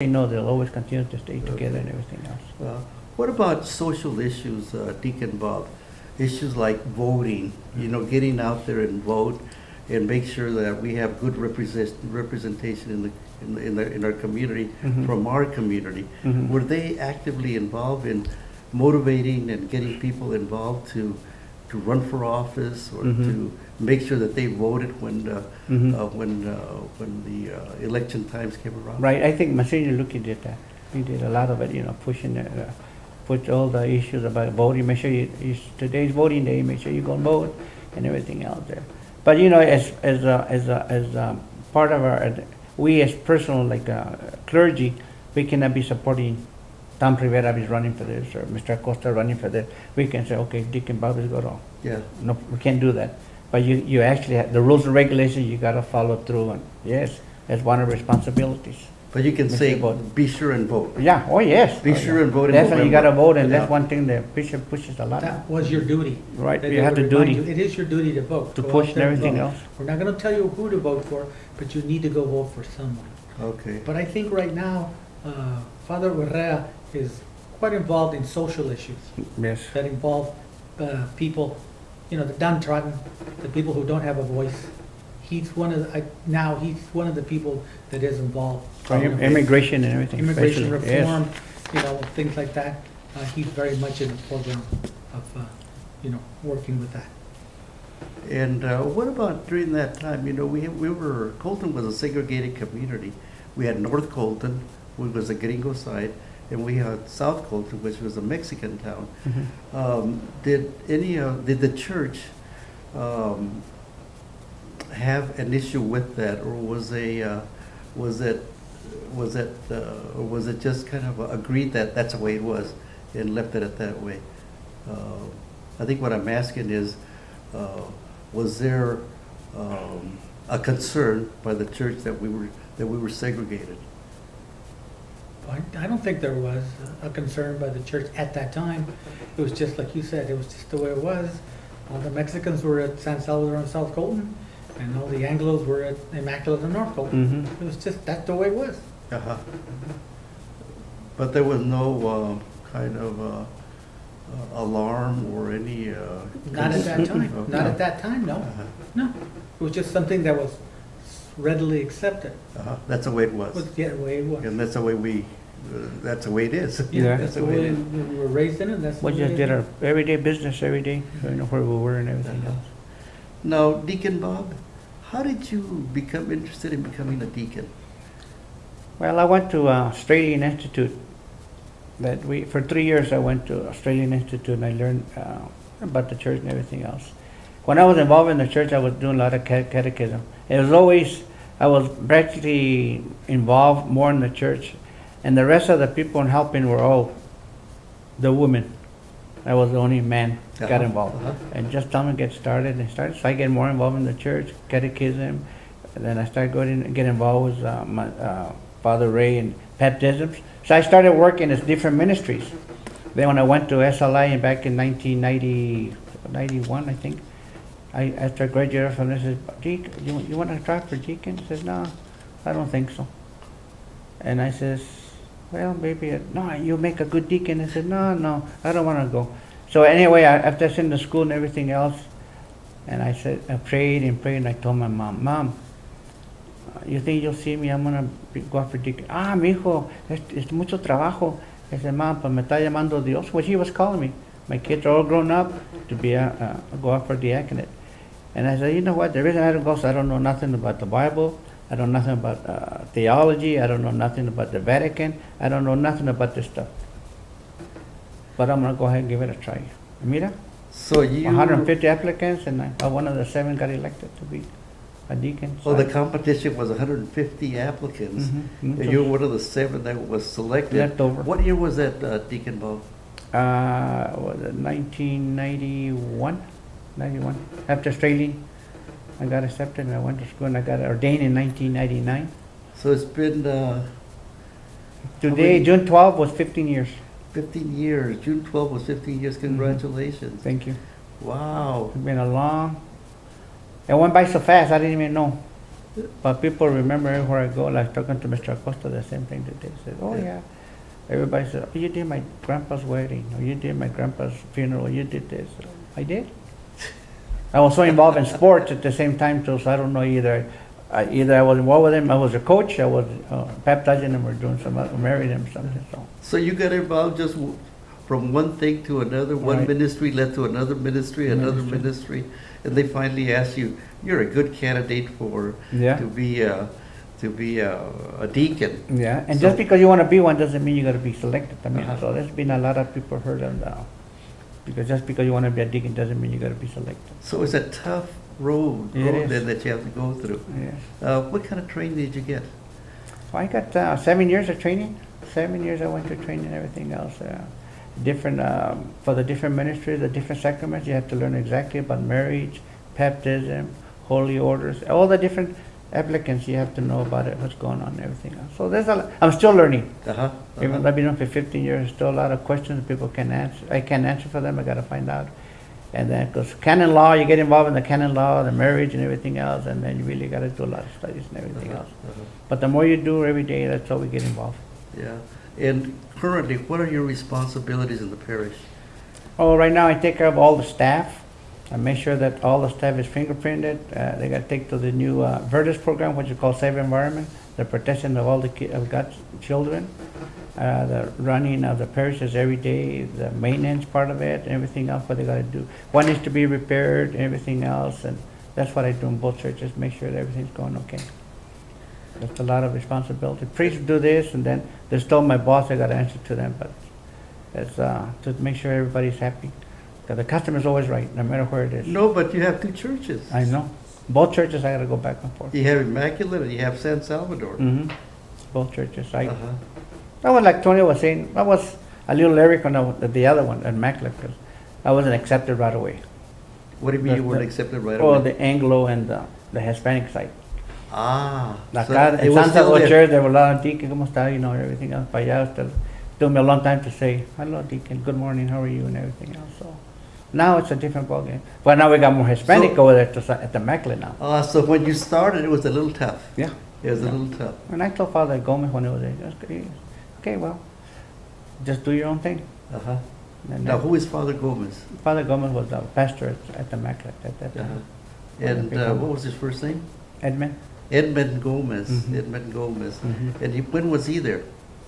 They know they'll always continue to stay together and everything else. What about social issues, Deacon Bob? Issues like voting, getting out there and vote and make sure that we have good representation in our community, Mhm. from our community. Mhm. Were they actively involved in motivating and getting people involved to run for office or Mhm. to make sure that they voted when Mhm. when the election times came around? Right, I think Monsignor Luque did that. He did a lot of it, pushing it, put all the issues about voting, make sure today's voting day, make sure you go and vote and everything else there. But as part of we as personal clergy, we cannot be supporting Tom Rivera is running for this or Mr. Acosta running for this. We can say, okay, Deacon Bob is going to. Yeah. No, we can't do that. But you actually have the rules and regulations, you got to follow through, and yes, that's one of the responsibilities. But you can Mr. say, Vote. be sure and vote. Yeah, oh yes. Be Oh, sure yeah. and vote in Definitely, you got to November. vote, and that's Yeah. one thing the bishop pushes a lot. That was your duty. Right, That you they have would to remind duty. you, it is your duty to vote. To Go push out there and everything vote. else. We're not gonna tell you who to vote for, but you need to go vote for someone. Okay. But I think right now, Father Rivera is quite involved in social issues Yes. that involve people, the downtrodden, the people who don't have a voice. He's one of the people that is involved. Immigration and everything. Immigration especially. Yes. reform, things like that. He's very much in the program of, working with that. And what about during that time? Colton was a segregated community. We had North Colton, which was the gringo side, and we had South Colton, which was a Mexican town. Mhm. Did the church have an issue with that, or was it just kind of agreed that that's the way it was and left it at that way? I think what I'm asking is, was there a concern by the church that we were segregated? I don't think there was a concern by the church at that time. It was just like you said, it was just the way it was. All the Mexicans were at San Salvador and South Colton, and all the Anglos were at Immaculate and North Colton. Mhm. It was just, that's the way it was. Uh-huh. But there was no kind of alarm or any... Not at that time, Okay. not at that time, no. Uh-huh. No, it was just something that was readily accepted. Uh-huh. That's the way it was. Was the way it was. And that's the way that's the way it is. Yeah. That's the way we were raised in it, that's the We way just it did is. our everyday business every day, where we were and everything Uh-huh. else. Now, Deacon Bob, how did you become interested in becoming a deacon? Well, I went to Australian Institute. For 3 years I went to Australian Institute and I learned about the church and everything else. When I was involved in the church, I was doing a lot of catechism. I was practically involved more in the church, and the rest of the people in helping were all the women. I was the only man got Uh-huh. involved. Uh-huh. And just tell me get started. So I get more involved in the church, catechism, and then I started get involved with Father Ray and baptisms. So I started working as different ministries. Then when I went to SLI back in 1991, I think, after I graduated from this, I said, Deacon, you want to try for deacon? He says, no, I don't think so. And I says, well, maybe, no, you make a good deacon. I said, no, I don't want to go. So anyway, after I sent to school and everything else, and I prayed, and I told my mom, you think you'll see me? I'm going to go out for deacon. Mijo, es mucho trabajo. I said, Mom, pues me está llamando Dios. Well, he was calling me. My kids are all grown up to go out for diaconate. And I said, you know what? The reason I don't go is I don't know nothing about the Bible. I don't know nothing about theology. I don't know nothing about the Vatican. I don't know nothing about this stuff. But I'm going to go ahead and give it a try. Mira, So you... 150 applicants, and one of the 7 got elected to be a deacon. Oh, the competition was 150 applicants, Mhm. and you were one of the 7 that was selected. Left over. What year was that, Deacon Bob? Was it 1991? 91. After Australian, I got accepted and I went to school and I got ordained in 1999. So it's been Today, many- June 12 was 15 years. 15 years. June 12 was 15 years. Congratulations. Thank you. Wow. It's been a long. It went by so fast, I didn't even know. But people remember everywhere I go, like talking to Mr. Acosta, the same thing today. Said, oh Yeah. yeah. Everybody said, oh, you did my grandpa's wedding, or you did my grandpa's funeral, you did this. I did. I was so involved in sports at the same time too, so I don't know either. Either I was involved with him, I was a coach, I was baptizing him or doing some other, married him, something. So So you got involved just from one thing to another, one Right. ministry led to another ministry, another ministry, and they finally asked you, you're a good candidate for, yeah, to be a deacon. yeah. And So- just because you want to be one doesn't mean you got to be selected. I mean, Uh-huh. so there's been a lot of people hurt on that. Because just because you want to be a deacon doesn't mean you got to be selected. So it's a tough road It is. then that you have to go through. Yeah. What kind of training did you get? So I got 7 years of training. 7 years I went to training and everything else. Different for the different ministries, the different sacraments. You have to learn exactly about marriage, baptism, holy orders, all the different applicants. You have to know about it, what's going on, and everything else. So there's a lot. I'm still learning. Uh-huh. Even though I've been on for 15 years, there's still a lot of questions people can answer. I can't answer for them. I got to find out. And then, because canon law, you get involved in the canon law, the marriage and everything else, and then you really got to do a lot of studies and everything else. But the more you do every day, that's how we get involved. Yeah. And currently, what are your responsibilities in the parish? Oh, right now I take care of all the staff. I make sure that all the staff is fingerprinted. They got to take to the new Vertus program, which is called Safe Environment, the protection of all the of God's children, the running of the parishes every day, the maintenance part of it, and everything else what they got to do. What needs to be repaired, and everything else, and that's what I do in both churches. Make sure that everything's going okay. That's a lot of responsibility. Priests do this, and then they're still my boss. I got to answer to them, but it's to make sure everybody's happy. Because the customer's always right, no matter where it is. No, but you have two churches. I know. Both churches, I got to go back and forth. You have Immaculate and you have San Salvador. Mm-hmm. Both churches. Uh-huh. I was like Tony was saying, I was a little lyric on the other one, Immaculate, because I wasn't accepted right away. What do you mean you weren't The- accepted right Oh, away? the Anglo and the Hispanic side. Ah. so Acá, it in was San still Salvador there. Church, there were a lot of deacons, ¿cómo está? You know, everything else. But yeah, it took me a long time to say, hello, deacon, good morning, how are you, and everything else. So now it's a different ballgame. But now we got more Hispanic So- over there at the Immaculate now. So when you started, it was a little tough. Yeah. It was Yeah. a little tough. And I told Father Gomez when he was there, okay, well, just do your own thing. Uh-huh. And Now, then who is Father Gomez? Father Gomez was the pastor at the Immaculate at that Uh-huh. time. And People- what was his first name? Edmund. Edmund Gomez. Mhm. Edmund Gomez. Mhm. And when was he there?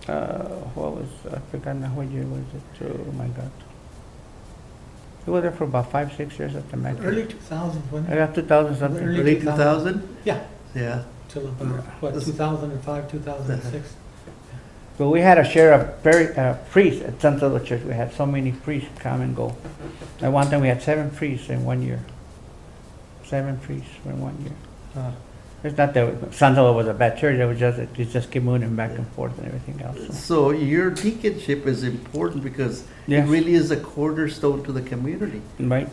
What was, I forgot now what year was it? Oh my God. He was there for about 5-6 years at the Immaculate. Early 2000s, wasn't I it? got 2000 something. Early Early 2000. 2000? Yeah, Yeah. till about, what, That's- 2005, 2006? But we had a share of priests at San Salvador Church. We had so many priests come and go. At one time we had 7 priests in 1 year. 7 priests in 1 year. It's not that San Salvador was a bad church. It just kept moving back and forth and everything else. So. So your deaconship is important because Yes. it really is a cornerstone to the community. Right,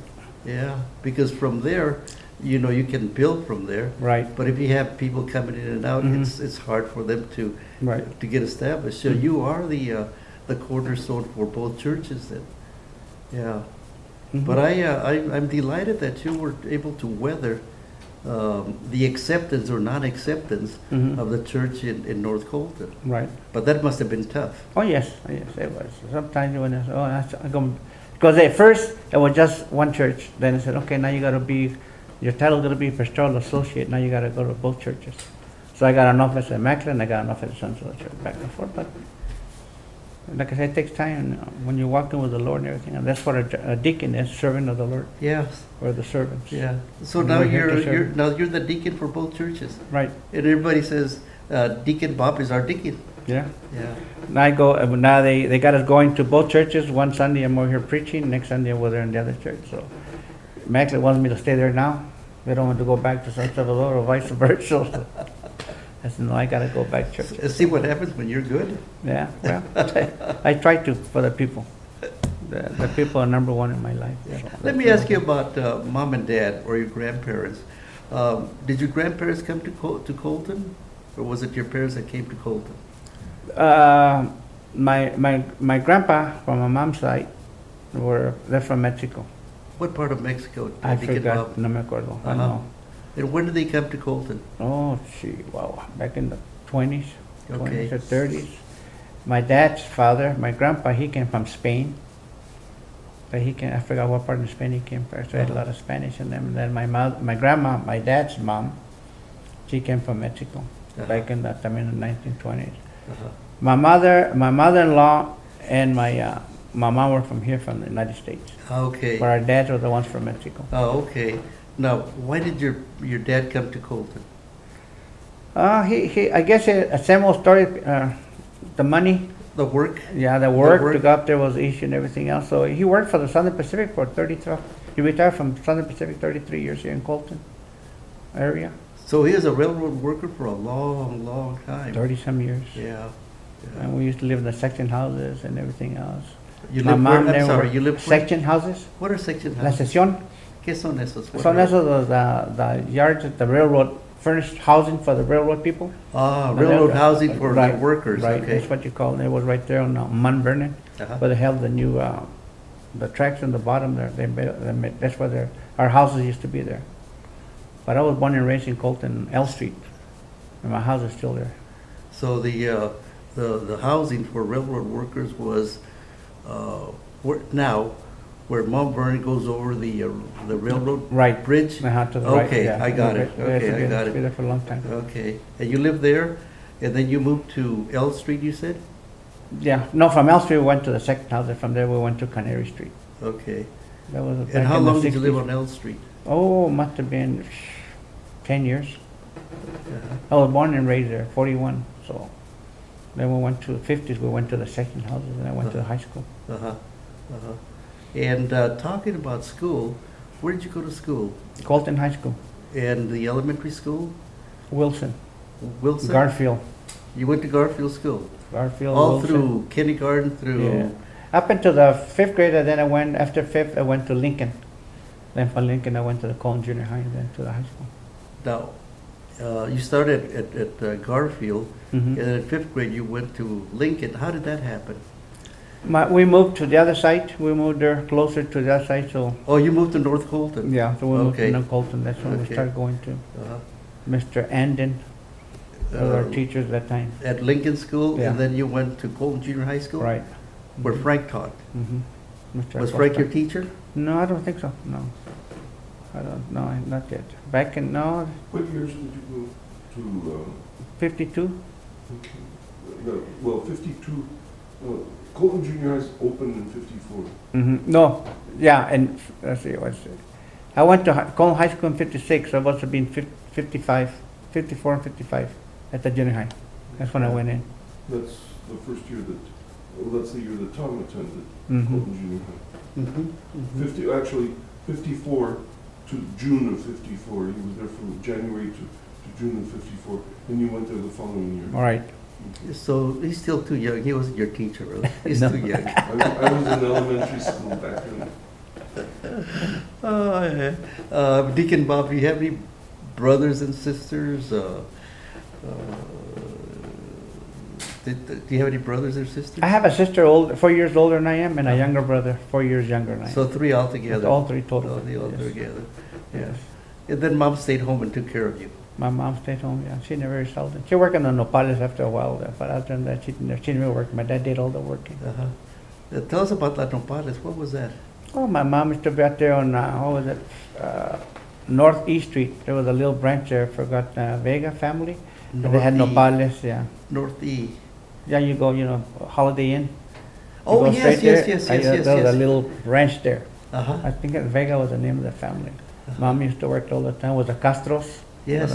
Yeah, because from there, you can build from there. right, But if you have people coming in and out, Mhm. it's hard for them to right. get established. So Mhm. you are the cornerstone for both churches then. Yeah. Mhm. But I'm delighted that you were able to weather the acceptance or non-acceptance Mhm. of the church in North Colton. Right. But that must have been tough. Oh, yes, it was. Sometimes when it's, because at first it was just one church. Then I said, okay, now you got to be, your title's going to be pastoral associate. Now you got to go to both churches. So I got an office at Immaculate and I got an office at San Salvador Church, back and forth. But like I said, it takes time when you're walking with the Lord and everything. And that's what a deacon is, servant of the Lord, Yes. or the servants. Yeah. So And now we're here to serve. you're the deacon for both churches. Right, And everybody says, Deacon Bob is our deacon. yeah. Yeah. Now I go, now they got us going to both churches. One Sunday I'm over here preaching, next Sunday I'm over there in the other church. So Immaculate wants me to stay there now. They don't want to go back to San Salvador or vice versa. I said, no, I gotta go back to church. See what happens when you're good? Yeah, well, I try to for the people. The people are number one in my life. Yeah. So Let me ask you about mom and dad or your grandparents. Did your grandparents come to Colton? Or was it your parents that came to Colton? My grandpa from my mom's side they're from Mexico. What part of Mexico? I Deacon forgot, Bob? no me acuerdo. I Uh-huh. know. And when did they come to Colton? Oh, gee, wow, back in the 20s, Okay. 20s or 30s. My dad's father, my grandpa, he came from Spain. But I forgot what part of Spain he came from. So I had a lot of Spanish in them. And then my grandma, my dad's mom, she came from Mexico back in the 1920s. Uh-huh. My mother-in-law and my mom were from here, from the United States. Okay. But our dads were the ones from Mexico. Oh, okay. Now, why did your dad come to Colton? I guess a similar story, the money. The work? Yeah, the work work. to go up there was the issue and everything else. So he worked for the Southern Pacific for 33. He retired from Southern Pacific 33 years here in Colton area. So he was a railroad worker for a long, long time. 30-some years. Yeah. And we used to live in the section houses and everything else. You My live mom where? I'm never sorry, worked- you live where? section houses. What are section La houses? sección. ¿Qué son esos? What Son are- esos the yards that the railroad furnished housing for the railroad people. Ah, And railroad they're- housing for right, the workers, Right, okay. that's what you call it. It was right there on Mount Vernon, Uh-huh. where they held the new, the tracks in the bottom there. That's where our houses used to be there. But I was born and raised in Colton, L Street, and my house is still there. So the housing for railroad workers was, where Mount Vernon goes over the railroad Right. bridge? To the right. Okay, yeah. I got it. Yeah, Okay, it's I got been it. there for a long time. Okay, and you lived there, and then you moved to L Street, you said? Yeah, no, from L Street we went to the second house, and from there we went to Canary Street. Okay. That was back And how in the long did you live 60s. on L Street? Oh, must have been 10 years. Uh-huh. I was born and raised there, 41, so. Then we went to the 50s, we went to the second houses, and I went to the high school. Uh-huh, uh-huh. And talking about school, where did you go to school? Colton High School, And the elementary school? Wilson, Wilson? Garfield, You went to Garfield School? Garfield, All Wilson. through kindergarten Yeah. through, Up until the 5th grade, and then after 5th, I went to Lincoln. Then from Lincoln, I went to the Colton Junior High, and then to the high school. now, you started at Garfield, Mhm. and then in 5th grade you went to Lincoln. How did that happen? We moved to the other side, we moved there closer to the other side, so, Oh, you moved to North Colton? yeah, so we moved Okay. to Colton, that's when we Okay. started going to. Uh-huh. Mr. Andon was our Uh, teacher at that time. At Lincoln School, Yeah. and then you went to Colton Junior High School? Right. Where Frank taught. Mhm. Mr. Was Frank Acosta. your teacher? No, I don't think so, no. I don't, no, not yet. Back in, no, What years did you go to, 52? well, 52, Colton Junior High opened in 54. No, yeah, and, let's see, what's it? I went to Colton High School in 56, so I must have been 55, 54 and 55 at the junior high. That's when I went in. That's the first year that, well, that's the year that Tom attended Mhm. Colton Junior High. Mm-hmm. 54 to June of 54. He was there from January to June of 54, and you went there the following year. All right. So he's still too young. He wasn't your teacher, really. He's No. too young. I was in elementary school back then. Oh, yeah. Deacon Bob, do you have any brothers and sisters? Do you have any brothers or sisters? I have a sister 4 years older than I am, and a younger brother 4 years younger than I am. So 3 altogether. All three total. All Yes. together. Yeah. Yes. And then mom stayed home and took care of you. My mom stayed home, yeah. She never seldom. She worked in the nopales after a while, but other than that, she didn't work. My dad did all the working. Uh-huh. Tell us about La Nopales. What was that? Oh, my mom used to be out there on, what was it, Northeast Street. There was a little branch there, forgot, Vega family. And they had North E. nopales, yeah. North E. Yeah, you go, Holiday Inn. You Oh, go yes, straight yes, there, yes, and yes, yes, there was a yes. little ranch there. Uh-huh. I think Vega was the name of the family. Mom used to work all the time with the Castros. Yes.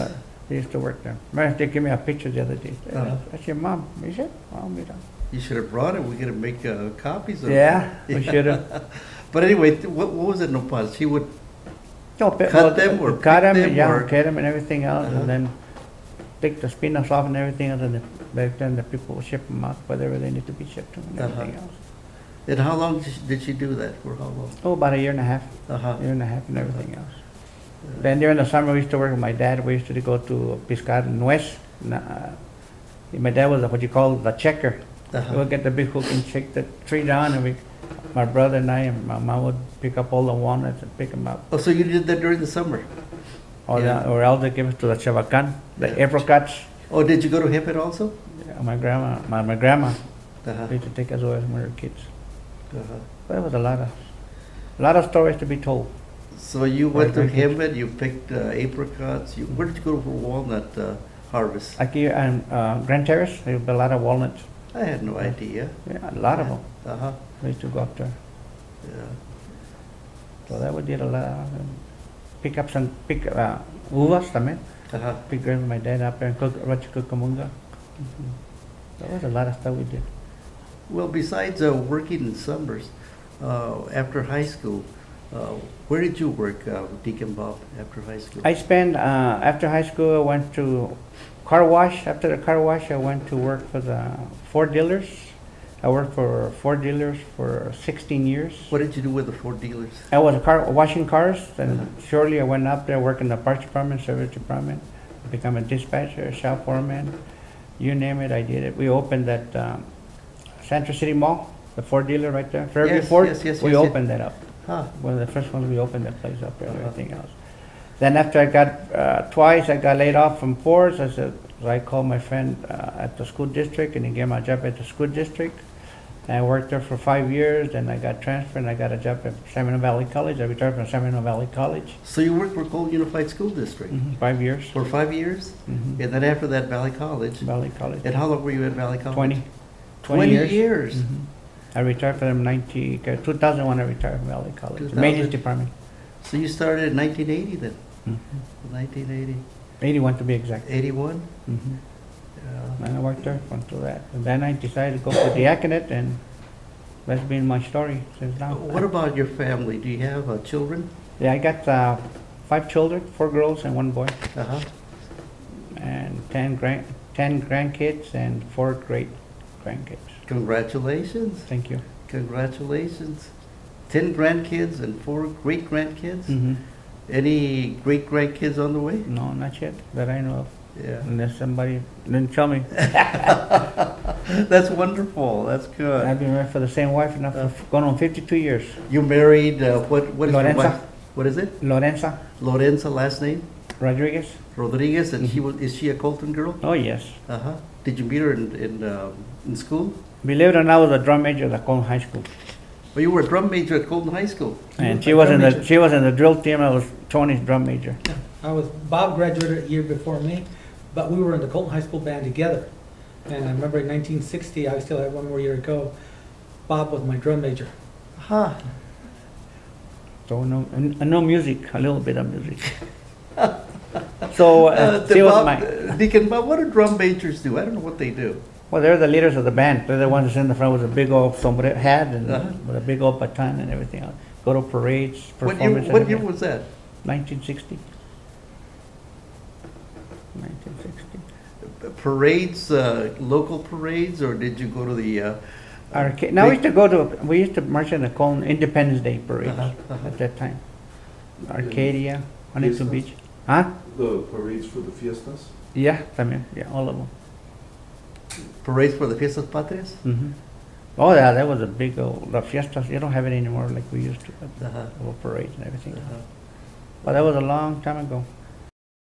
They used to work there. Remember, they gave me a picture the other day. Uh-huh. That's your mom. You said, oh, mira. You should have brought it. We're going to make copies of it. Yeah, we should have. But anyway, what was it, Nopales? She would Cut them or cut pick them, them yeah, or- cut them and everything else, Uh-huh. and then take the spinach off and everything else, and back then the people would ship them out, wherever they need to be shipped to, and everything else. And how long did she do that? For how long? Oh, about a year and a half, Uh-huh. year and a half and everything else. Then during the summer, we used to work with my dad. We used to go to Piscar Nuez. My dad was what you call the checker. Uh-huh. We'll get the big hook and shake the tree down, and my brother and I and my mom would pick up all the walnuts and pick them up. Oh, so you did that during the summer? Yeah. Or else they give it to the chavacan, the Yeah. apricots. Oh, did you go to Hempit also? Yeah, my grandma Uh-huh. used to take us away when we were kids. Uh-huh. But it was a lot of stories to be told. So you went to Right, right. Hempit, you picked apricots. Where did you go for walnut harvest? Like here in Grand Terrace, there was a lot of walnuts. I had no idea. Yeah, a lot of them. Uh-huh. We used to go up there. Yeah. So that we did a lot. Pick uvas también. Uh-huh. Pick grapes with my dad up there and cook Rocha Cucamonga. That was a lot of stuff we did. Well, besides working in summers, after high school, where did you work, Deacon Bob, after high school? I spent, after high school, I went to car wash. After the car wash, I went to work for the Ford dealers. I worked for Ford dealers for 16 years. What did you do with the Ford dealers? I was washing cars, and shortly I went up there, worked in the parts department, service department, become a dispatcher, a shop foreman, you name it, I did it. We opened that Central City Mall, the Ford dealer right there, Fairview Yes, Ford. yes, yes, we yes, yes. opened that up. Huh. One of the first ones we opened that place up there and everything else. Then after I got twice, I got laid off from Ford. So I called my friend at the school district, and he gave me a job at the school district. And I worked there for 5 years. Then I got transferred, and I got a job at Seminole Valley College. I retired from Seminole Valley College. So you worked for Colton Unified School District 5 years. for 5 years? Mhm. And then after that, Valley College. Valley College. And how long were you at Valley College? 20. 20 years. Mhm. I retired from 2001. I retired from Valley College. 2000. Maintenance department. So you started in 1980 then? Mhm. 1980. 81 to be exact. 81? Mhm. Yeah. And I worked there until that. And then I decided to go for diaconate, and that's been my story since now. What about your family? Do you have children? Yeah, I got 5 children, 4 girls and 1 boy, Uh-huh. and 10 grandkids and 4 great grandkids. Congratulations. Thank you. Congratulations. 10 grandkids and 4 great grandkids? Mhm. Any great grandkids on the way? No, not yet that I know of, Yeah. unless somebody didn't tell me. That's wonderful. That's I've good. been married for the same wife now for going on 52 years. You married, what is your Lorenza. wife? What is it? Lorenza Lorenza, last name? Rodriguez. Rodriguez, and is she a Colton girl? Oh yes. Uh-huh. Did you meet her in school? Believe it or not, I was a drum major at Colton High School, Well, you were a drum major at Colton High School. and She was a drum major. she was in the drill team. I was Tony's drum major. Bob graduated a year before me, but we were in the Colton High School band together. And I remember in 1960, I still had 1 more year to go, Bob was my drum major. Huh. So I know music, a little bit of music. So she was Bob, my. Deacon Bob, what do drum majors do? I don't know what they do. Well, they're the leaders of the band. They're the ones that's in the front with a big old sombrero hat and Uh-huh. with a big old baton and everything else. Go to parades, What year, performances. what year was that? 1960. 1960. Parades, local parades, or did you go to the? Arcade. Now we used to march in the Colton Independence Day parades Uh-huh, uh-huh. at that time. Arcadia, Huntington Fiestas? Beach. Huh? The parades for the fiestas? Yeah, también. Yeah, all of them. Parades for the Fiestas Patrias? Hmm. Oh yeah, that was a big old the fiestas. You don't have it anymore like we used to. But Uh-huh. little parades and everything. Uh-huh. But that was a long time ago.